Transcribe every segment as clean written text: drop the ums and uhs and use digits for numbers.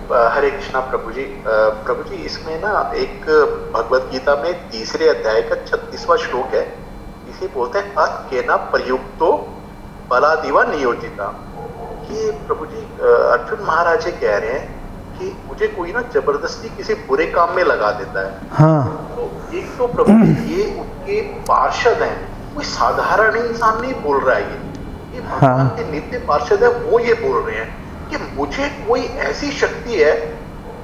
हरे कृष्णा प्रभु जी। प्रभु जी, इसमें ना एक भगवत गीता में तीसरे अध्याय का 36वां श्लोक है। इसे बोलते हैं अकेना प्रयुक्तो बलादिवा नियोजिता। ये प्रभु जी अर्जुन महाराज जी कह रहे हैं कि मुझे कोई ना जबरदस्ती किसी बुरे काम में लगा देता है। हाँ। तो एक तो प्रभु जी ये उनके पार्षद हैं, कोई साधारण इंसान नहीं बोल रहा है। ये भगवान हाँ। के नित्य पार्षद है, वो ये बोल रहे हैं कि मुझे कोई ऐसी शक्ति है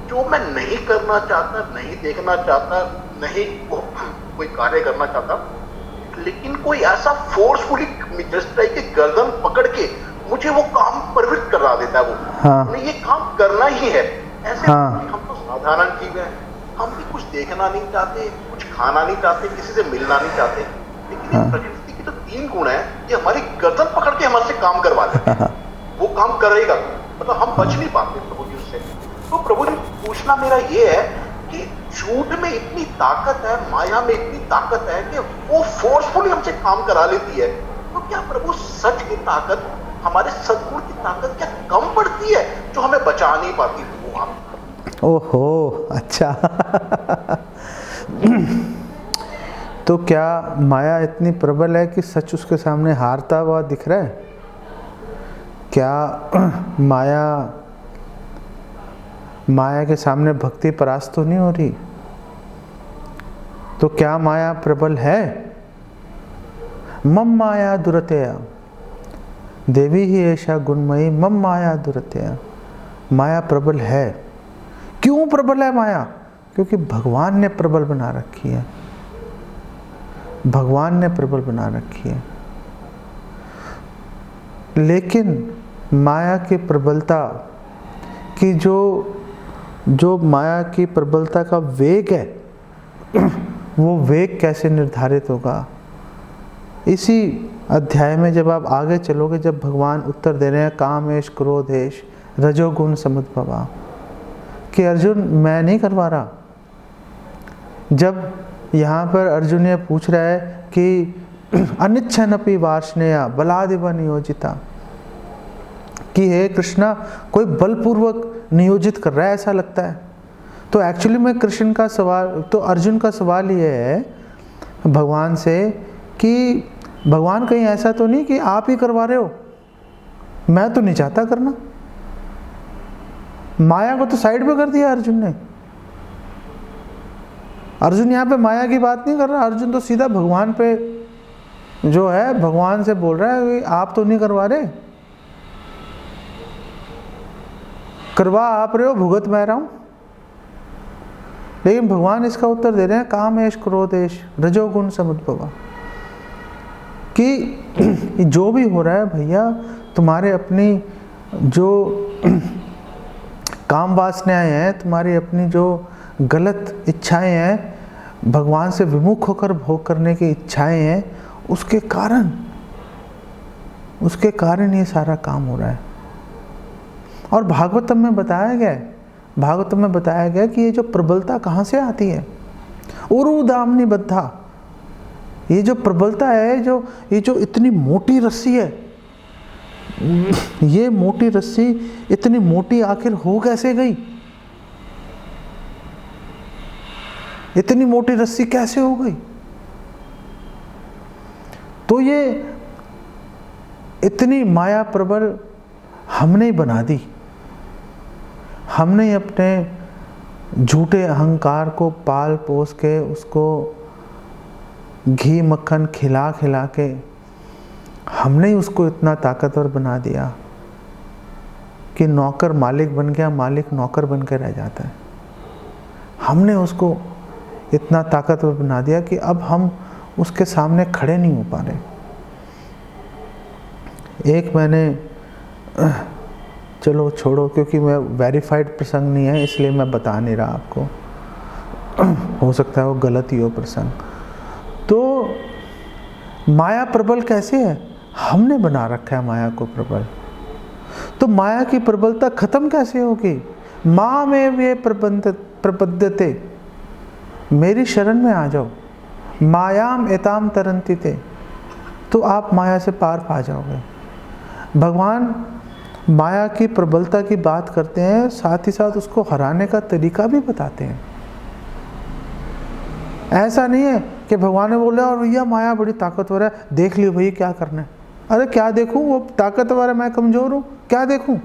जो मैं नहीं करना चाहता, नहीं देखना चाहता, नहीं कोई कार्य करना चाहता, लेकिन कोई ऐसा फोर्सफुली के गर्दन पकड़ के मुझे वो काम प्रवृत्त करा देता है। वो हाँ। ये काम करना ही है। ऐसे हाँ। हम तो साधारण जीव हैं, हम भी कुछ देखना नहीं चाहते, कुछ खाना नहीं चाहते, किसी से मिलना नहीं चाहते, लेकिन हाँ। प्रकृति की तो 3 गुण है, ये हमारी गर्दन पकड़ के हमारे से काम करवा देते हैं। वो काम करेगा, मतलब हम बच नहीं पाते प्रभु जी उससे। तो प्रभु जी पूछना मेरा ये है कि झूठ में इतनी ताकत है, माया में इतनी ताकत है कि वो फोर्सफुली हमसे काम करा लेती है, तो क्या प्रभु सच की ताकत, हमारे सद्गुण की ताकत क्या कम पड़ती है जो हमें बचा नहीं पाती? वो आप ओहो, अच्छा। तो क्या माया इतनी प्रबल है कि सच उसके सामने हारता हुआ दिख रहा है? क्या माया के सामने भक्ति परास्त तो नहीं हो रही? तो क्या माया प्रबल है? मम माया दुरतया देवी ही ऐसा गुणमयी मम माया दुरतया। माया प्रबल है। क्यों प्रबल है माया? क्योंकि भगवान ने प्रबल बना रखी है। भगवान ने प्रबल बना रखी है। लेकिन माया की प्रबलता की जो माया की प्रबलता का वेग है, वो वेग कैसे निर्धारित होगा? इसी अध्याय में जब आप आगे चलोगे, जब भगवान उत्तर दे रहे हैं कामेश क्रोधेश रजोगुण समुद्भवा, कि अर्जुन मैं नहीं करवा रहा। जब यहाँ पर अर्जुन ये पूछ रहा है कि अनिच्छनपि वार्ष्णेया बलादिव नियोजिता, कि हे कृष्णा कोई बलपूर्वक नियोजित कर रहा है ऐसा लगता है। तो एक्चुअली में कृष्ण का सवाल, तो अर्जुन का सवाल ये है भगवान से कि भगवान कहीं ऐसा तो नहीं कि आप ही करवा रहे हो, मैं तो नहीं चाहता करना। माया को तो साइड पे कर दिया अर्जुन ने। अर्जुन यहाँ पे माया की बात नहीं कर रहा, अर्जुन तो सीधा भगवान पे जो है भगवान से बोल रहा है कि आप तो नहीं करवा रहे, करवा आप रहे हो, भुगत मैं रहा हूं। लेकिन भगवान इसका उत्तर दे रहे हैं कामेश क्रोधेश रजोगुण समुद्भवा, कि जो भी हो रहा है भैया, तुम्हारे अपनी जो काम वासनाएं हैं, तुम्हारी अपनी जो गलत इच्छाएं हैं, भगवान से विमुख होकर भोग करने की इच्छाएं हैं, उसके कारण ये सारा काम हो रहा है। और भागवतम में बताया गया कि ये जो प्रबलता कहाँ से आती है? उरुदामनी बद्धा, ये जो प्रबलता है, ये जो इतनी मोटी रस्सी है, ये मोटी रस्सी इतनी मोटी आखिर हो कैसे गई? इतनी मोटी रस्सी कैसे हो गई? तो ये इतनी माया प्रबल हमने ही बना दी। हमने अपने झूठे अहंकार को पाल पोस के, उसको घी मक्खन खिला खिला के हमने ही उसको इतना ताकतवर बना दिया कि नौकर मालिक बन गया, मालिक नौकर बन के रह जाता है। हमने उसको इतना ताकतवर बना दिया कि अब हम उसके सामने खड़े नहीं हो पा रहे। एक मैंने, चलो छोड़ो, क्योंकि मैं वेरीफाइड प्रसंग नहीं है इसलिए मैं बता नहीं रहा आपको, हो सकता है वो गलत ही हो प्रसंग। तो माया प्रबल कैसे है? हमने बना रखा है माया को प्रबल। तो माया की प्रबलता खत्म कैसे होगी? माँ में वे प्रपद्यते, मेरी शरण में आ जाओ, मायाम एताम तरंती ते, तो आप माया से पार पा जाओगे। भगवान माया की प्रबलता की बात करते हैं, साथ ही साथ उसको हराने का तरीका भी बताते हैं। ऐसा नहीं है कि भगवान ने बोला और भैया माया बड़ी ताकतवर है, देख लियो भैया क्या करना है। अरे क्या देखूं, वो ताकतवर है, मैं कमजोर हूं, क्या देखूं।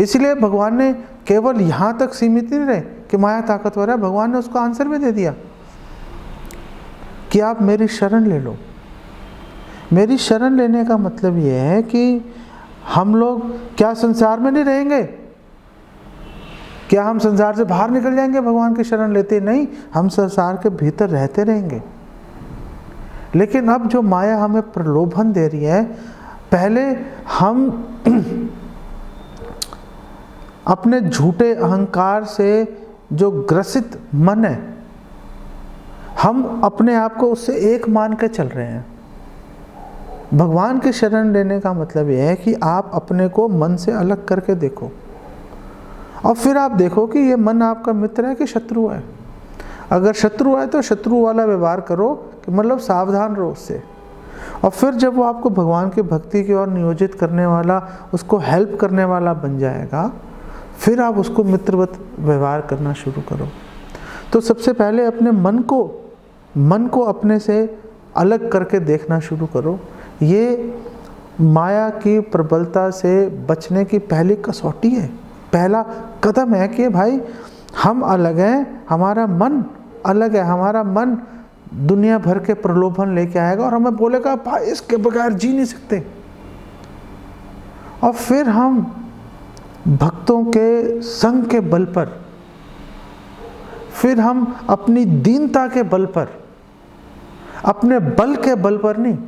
इसलिए भगवान ने केवल यहां तक सीमित नहीं रहे कि माया ताकतवर है, भगवान ने उसका आंसर भी दे दिया कि आप मेरी शरण ले लो। मेरी शरण लेने का मतलब यह है कि हम लोग क्या संसार में नहीं रहेंगे, क्या हम संसार से बाहर निकल जाएंगे भगवान की शरण लेते? नहीं, हम संसार के भीतर रहते रहेंगे। लेकिन अब जो माया हमें प्रलोभन दे रही है, पहले हम अपने झूठे अहंकार से जो ग्रसित मन है, हम अपने आप को उससे एक मान के चल रहे हैं। भगवान की शरण लेने का मतलब यह है कि आप अपने को मन से अलग करके देखो और फिर आप देखो कि ये मन आपका मित्र है कि शत्रु है। अगर शत्रु है तो शत्रु वाला व्यवहार करो, कि मतलब सावधान रहो उससे। और फिर जब वो आपको भगवान की भक्ति की ओर नियोजित करने वाला, उसको हेल्प करने वाला बन जाएगा, फिर आप उसको मित्रवत व्यवहार करना शुरू करो। तो सबसे पहले अपने मन को अपने से अलग करके देखना शुरू करो। ये माया की प्रबलता से बचने की पहली कसौटी है, पहला कदम है कि भाई हम अलग हैं, हमारा मन अलग है। हमारा मन दुनिया भर के प्रलोभन लेके आएगा और हमें बोलेगा भाई इसके बगैर जी नहीं सकते। और फिर हम भक्तों के संग के बल पर, फिर हम अपनी दीनता के बल पर, अपने बल के बल पर नहीं,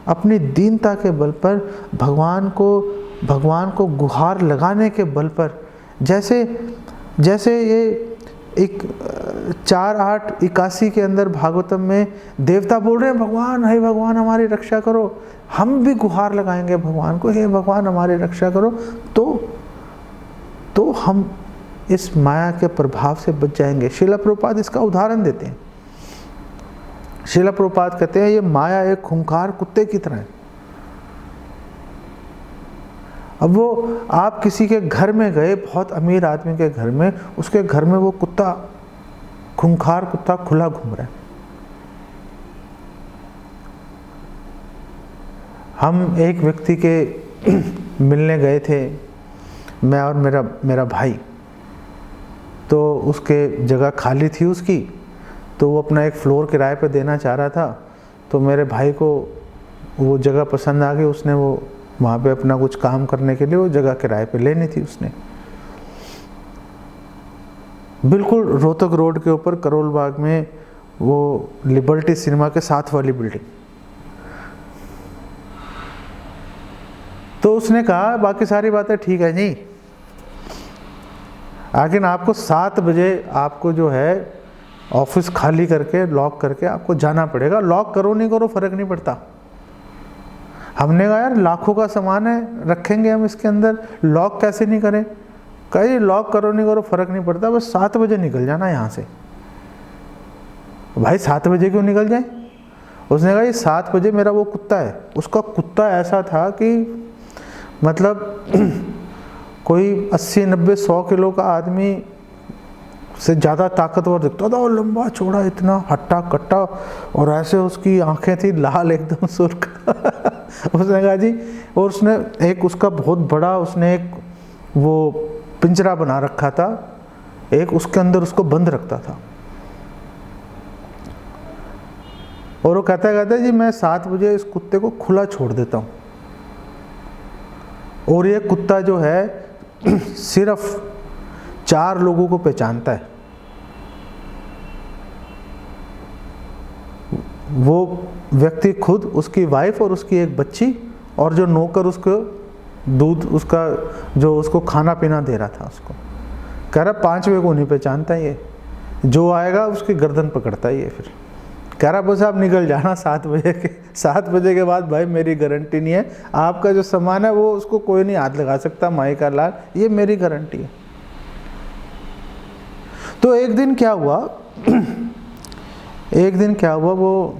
अपनी दीनता के बल पर भगवान को गुहार लगाने के बल पर, जैसे ये एक 4:8:81 के अंदर भागवतम में देवता बोल रहे हैं भगवान, हे भगवान हमारी रक्षा करो। हम भी गुहार लगाएंगे भगवान को, हे भगवान हमारी रक्षा करो, तो हम इस माया के प्रभाव से बच जाएंगे। श्रील प्रभुपाद इसका उदाहरण देते हैं। श्रील प्रभुपाद कहते हैं ये माया एक खूंखार कुत्ते की तरह है। अब वो आप किसी के घर में गए, बहुत अमीर आदमी के घर में, उसके घर में वो कुत्ता, खूंखार कुत्ता खुला घूम रहा है। हम एक व्यक्ति के मिलने गए थे, मैं और मेरा भाई। तो उसके जगह खाली थी उसकी, तो वो अपना एक फ्लोर किराए पे देना चाह रहा था। तो मेरे भाई को वो जगह पसंद आ गई, उसने वो वहाँ पे अपना कुछ काम करने के लिए वो जगह किराए पे लेनी थी उसने। बिल्कुल रोहतक रोड के ऊपर करोल बाग में, वो लिबर्टी सिनेमा के साथ वाली बिल्डिंग। तो उसने कहा बाकी सारी बातें ठीक है जी, लेकिन आपको 7 बजे आपको जो है ऑफिस खाली करके लॉक करके आपको जाना पड़ेगा। लॉक करो नहीं करो फर्क नहीं पड़ता। हमने कहा यार लाखों का सामान है, रखेंगे हम इसके अंदर, लॉक कैसे नहीं करें? कहीं लॉक करो नहीं करो फर्क नहीं पड़ता, बस 7 बजे निकल जाना यहाँ से। भाई 7 बजे क्यों निकल जाए? उसने कहा ये 7 बजे मेरा वो कुत्ता है। उसका कुत्ता ऐसा था कि मतलब कोई 80-90-100 किलो का आदमी से ज़्यादा ताकतवर दिखता था, और लंबा चौड़ा इतना हट्टा कट्टा, और ऐसे उसकी आंखें थी लाल एकदम सुर्ख। उसने कहा जी, और उसने एक उसका बहुत बड़ा, उसने एक वो पिंजरा बना रखा था, एक उसके अंदर उसको बंद रखता था। और वो कहता जी मैं 7 बजे इस कुत्ते को खुला छोड़ देता हूँ, और ये कुत्ता जो है सिर्फ 4 लोगों को पहचानता है। वो व्यक्ति खुद, उसकी वाइफ और उसकी एक बच्ची, और जो नौकर उसको दूध, उसका जो उसको खाना पीना दे रहा था उसको। कह रहा 5वें को नहीं पहचानता ये, जो आएगा उसकी गर्दन पकड़ता है ये। फिर कह रहा बस आप निकल जाना 7 बजे के बाद भाई मेरी गारंटी नहीं है, आपका जो सामान है वो उसको कोई नहीं हाथ लगा सकता, माई का लाल, ये मेरी गारंटी है। तो एक दिन क्या हुआ, वो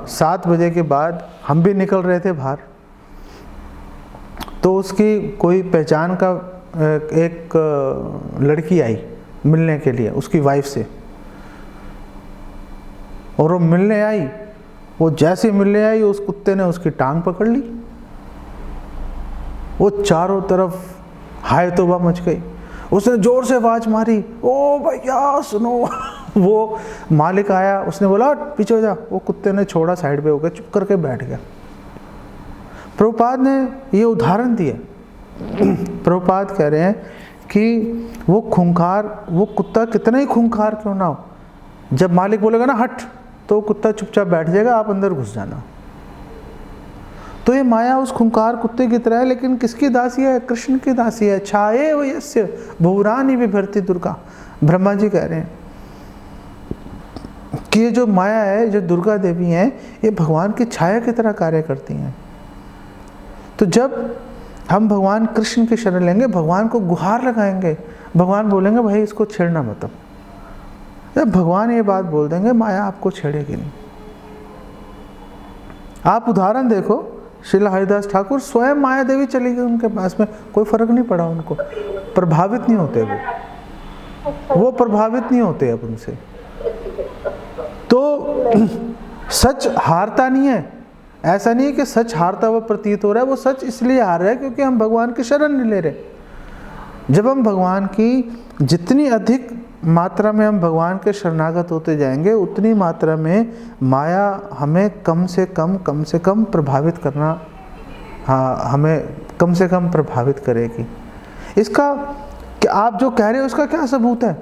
7 बजे के बाद हम भी निकल रहे थे बाहर, तो उसकी कोई पहचान का एक लड़की आई मिलने के लिए उसकी वाइफ से, और वो मिलने आई, वो जैसे मिलने आई उस कुत्ते ने उसकी टांग पकड़ ली। वो चारों तरफ हाय तौबा मच गई। उसने जोर से आवाज मारी, ओ भैया सुनो। वो मालिक आया, उसने बोला पीछे हो जा। वो कुत्ते ने छोड़ा, साइड पे होकर चुप करके बैठ गया। प्रभुपाद ने ये उदाहरण दिया। प्रभुपाद कह रहे हैं कि वो कुत्ता कितना ही खूंखार क्यों ना हो, जब मालिक बोलेगा ना हट, तो कुत्ता चुपचाप बैठ जाएगा, आप अंदर घुस जाना। तो ये माया उस खूंखार कुत्ते की तरह है, लेकिन किसकी दासी है? कृष्ण की दासी है। छाये वो यस्य भुवरानी विभर्ति दुर्गा। ब्रह्मा जी कह रहे हैं कि ये जो माया है, जो दुर्गा देवी हैं, ये भगवान की छाया की तरह कार्य करती हैं। तो जब हम भगवान कृष्ण की शरण लेंगे, भगवान को गुहार लगाएंगे, भगवान बोलेंगे भाई इसको छेड़ना मत। जब भगवान ये बात बोल देंगे, माया आपको छेड़ेगी नहीं। आप उदाहरण देखो, श्रील हरिदास ठाकुर स्वयं माया देवी चली गई उनके पास में, कोई फर्क नहीं पड़ा उनको, प्रभावित नहीं होते वो प्रभावित नहीं होते अब उनसे। तो सच हारता नहीं है, ऐसा नहीं है कि सच हारता हुआ प्रतीत हो रहा है। वो सच इसलिए हार रहा है क्योंकि हम भगवान की शरण नहीं ले रहे। जब हम भगवान की जितनी अधिक मात्रा में हम भगवान के शरणागत होते जाएंगे, उतनी मात्रा में माया हमें कम से कम प्रभावित करना, हाँ, हमें कम से कम प्रभावित करेगी। इसका कि आप जो कह रहे हो उसका क्या सबूत है?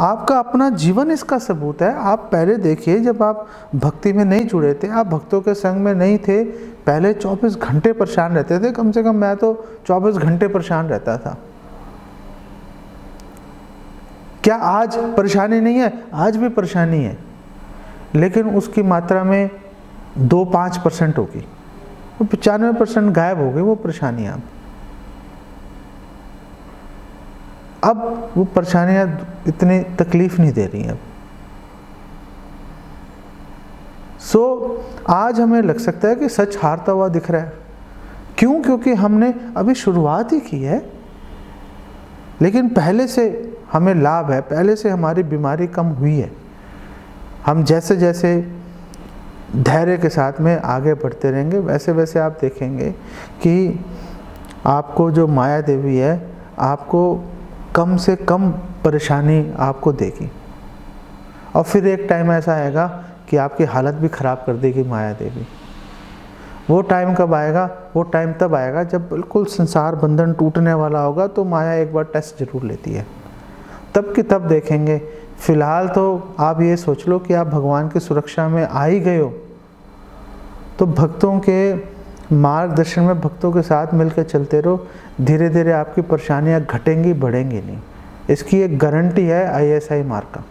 आपका अपना जीवन इसका सबूत है। आप पहले देखिए, जब आप भक्ति में नहीं जुड़े थे, आप भक्तों के संग में नहीं थे, पहले 24 घंटे परेशान रहते थे। कम से कम मैं तो 24 घंटे परेशान रहता था। क्या आज परेशानी नहीं है? आज भी परेशानी है, लेकिन उसकी मात्रा में 2-5% होगी। 95% गायब हो गई वो परेशानियां। अब वो परेशानियां इतनी तकलीफ नहीं दे रही हैं। आज हमें लग सकता है कि सच हारता हुआ दिख रहा है। क्यों? क्योंकि हमने अभी शुरुआत ही की है, लेकिन पहले से हमें लाभ है, पहले से हमारी बीमारी कम हुई है। हम जैसे जैसे धैर्य के साथ में आगे बढ़ते रहेंगे, वैसे वैसे आप देखेंगे कि आपको जो माया देवी है, आपको कम से कम परेशानी आपको देगी। और फिर एक टाइम ऐसा आएगा कि आपकी हालत भी ख़राब कर देगी माया देवी। वो टाइम कब आएगा? वो टाइम तब आएगा जब बिल्कुल संसार बंधन टूटने वाला होगा, तो माया एक बार टेस्ट जरूर लेती है। तब की तब देखेंगे। फिलहाल तो आप ये सोच लो कि आप भगवान की सुरक्षा में आ ही गए हो, तो भक्तों के मार्गदर्शन में भक्तों के साथ मिलकर चलते रहो। धीरे धीरे आपकी परेशानियां घटेंगी, बढ़ेंगी नहीं। इसकी एक गारंटी है ISI मार्क का।